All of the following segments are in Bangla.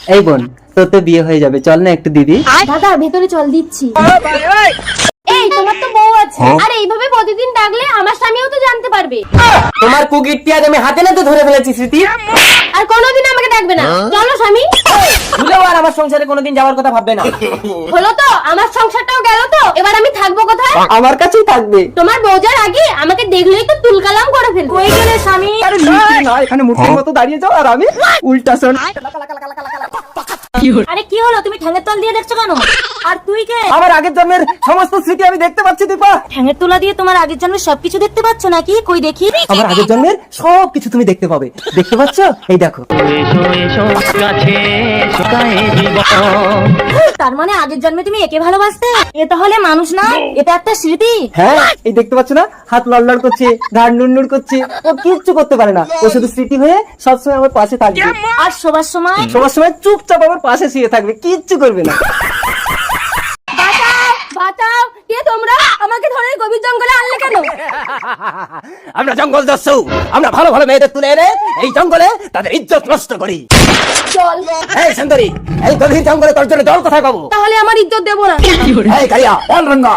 এই বোন, তোর তো বিয়ে হয়ে যাবে, চল না একটু দিদি। দাদা ভেতরে চল, দিচ্ছি। এই তোমার তো বউ আছে, আর এইভাবে প্রতিদিন ডাকলে আমার স্বামীও তো জানতে পারবে। তোমার কুকিরটি আজ আমি হাতে নাতে ধরে ফেলেছি স্মৃতি। আর কোনোদিন আমাকে ডাকবে না, চলো স্বামী। ভুলেও আর আমার সংসারে কোনোদিন যাওয়ার কথা ভাববে না। হলো তো, আমার সংসারটাও গেল তো, এবার আমি থাকবো কোথায়? আমার কাছেই থাকবে। তোমার বউ যার আগে আমাকে দেখলেই তো তুলকালাম করে ফেলবে। কই গেলে স্বামী? আরে মিষ্টি না, এখানে মূর্তির মতো দাঁড়িয়ে যাও আর আমি উল্টা শোন। আরে কি হলো, তুমি ঠ্যাঙের তল দিয়ে দেখছো কেন? আর তুই কে? আমার আগের জন্মের সমস্ত স্মৃতি আমি দেখতে পাচ্ছি দীপা। ঠ্যাঙের তোলা দিয়ে তোমার আগের জন্মের সবকিছু দেখতে পাচ্ছ নাকি? কই দেখি। আমার আগের জন্মের সব কিছু তুমি দেখতে পাবে, দেখতে পাচ্ছ? এই দেখো। তার মানে আগের জন্মে তুমি একে ভালোবাসতে? এ তাহলে মানুষ না, এটা একটা স্মৃতি। হ্যাঁ, এই দেখতে পাচ্ছ না, হাত লড়লড় করছে, ঘাড় নুড়নুড় করছে, ও কিচ্ছু করতে পারে না। ও শুধু স্মৃতি হয়ে সবসময় আমার পাশে থাকবে। আর শোবার সময়? সবার সময় চুপচাপ আমার পাশে শুয়ে থাকবে, কিচ্ছু করবে না। বাঁচাও, বাঁচাও, কে তোমরা? আমাকে ধরে এই গভীর জঙ্গলে আনলে কেন? আমরা জঙ্গল দস্যু, আমরা ভালো ভালো মেয়েদের তুলে এনে এই জঙ্গলে তাদের ইজ্জত নষ্ট করি। চল। এই সুন্দরী, এই গভীর জঙ্গলে তোর জন্য জল কোথায় পাবো? তাহলে আমার ইজ্জত দেবো না? এই কালিয়া,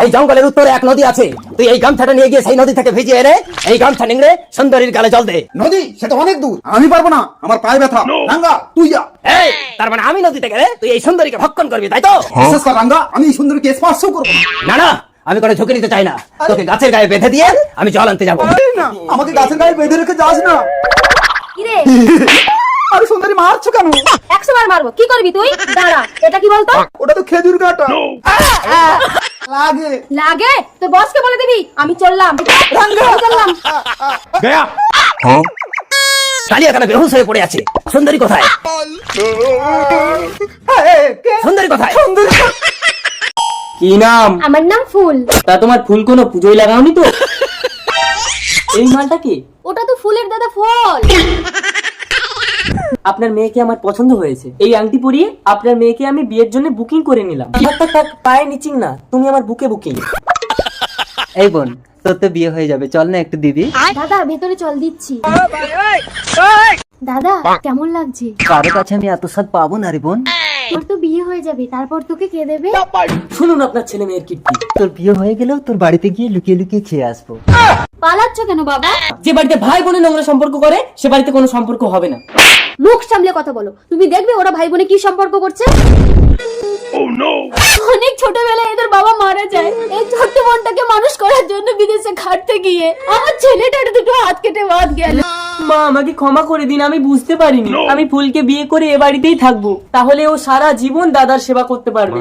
এই জঙ্গলের উত্তরে এক নদী আছে, তুই এই গামছাটা নিয়ে গিয়ে সেই নদী থেকে ভিজিয়ে এনে এই গামছা নিংড়ে সুন্দরীর গালে জল দে। নদী সেটা অনেক দূর, আমি পারবো না, আমার পায়ে ব্যথা। রাঙ্গা তুই যা। এই, তার মানে আমি নদীতে গেলে তুই এই সুন্দরীকে ভক্ষণ করবি, তাই তো? বিশেষ কর রাঙ্গা, আমি এই সুন্দরীকে স্পর্শও করবো না। না না, আমি কোনো ঝুঁকি নিতে চাই না। তোকে গাছের গায়ে বেঁধে দিয়ে আমি জল আনতে যাবো। না, আমাকে গাছের গায়ে বেঁধে রেখে যাস না। কিরে, আরে সুন্দরী, মারছো কেন? 100 বার মারবো, কি করবি তুই? দাঁড়া, এটা কি বলতো? ওটা তো খেজুর কাটা। লাগে। লাগে? তোর বসকে বলে দিবি আমি চললাম। আমি চললাম। কালিয়া কেন বেহুশ হয়ে পড়ে আছে? সুন্দরী কোথায়? সুন্দরী কোথায়? কি নাম? আমার নাম ফুল। তা তোমার ফুল কোনো পুজোয় লাগাওনি তো? এই মালটা কি? ওটা তো ফুলের দাদা, ফল। আপনার মেয়েকে আমার পছন্দ হয়েছে, এই আংটি পরিয়ে আপনার মেয়েকে আমি বিয়ের জন্য বুকিং করে নিলাম। থাক, পায়ে নিচিং না, তুমি আমার বুকে বুকিং। এই বোন, তোর তো বিয়ে হয়ে যাবে, চল না একটু দিদি। দাদা ভেতরে চল, দিচ্ছি। দাদা কেমন লাগছে? কারো কাছে আমি এত স্বাদ পাবো না রে বোন। তোর তো বিয়ে হয়ে যাবে, তারপর তোকে কে দেবে? শুনুন আপনার ছেলে মেয়ের কীর্তি, তোর বিয়ে হয়ে গেলেও তোর বাড়িতে গিয়ে লুকিয়ে লুকিয়ে খেয়ে আসবো। পালাচ্ছ কেন বাবা? যে বাড়িতে ভাই বোনে নোংরা সম্পর্ক করে সে বাড়িতে কোনো সম্পর্ক হবে না। মুখ সামলে কথা বলো, তুমি দেখবে ওরা ভাই বোনে কি সম্পর্ক করছে। অনেক ছোটবেলায় এদের বাবা মারা যায়, এই ছোট্ট বোনটাকে মানুষ করার জন্য বিদেশে খাটতে গিয়ে আমার ছেলেটার দুটো হাত কেটে বাদ গেল। মা, আমাকে ক্ষমা করে দিন, আমি বুঝতে পারিনি। আমি ফুলকে বিয়ে করে এ বাড়িতেই থাকবো, তাহলে ও সারা জীবন দাদার সেবা করতে পারবে।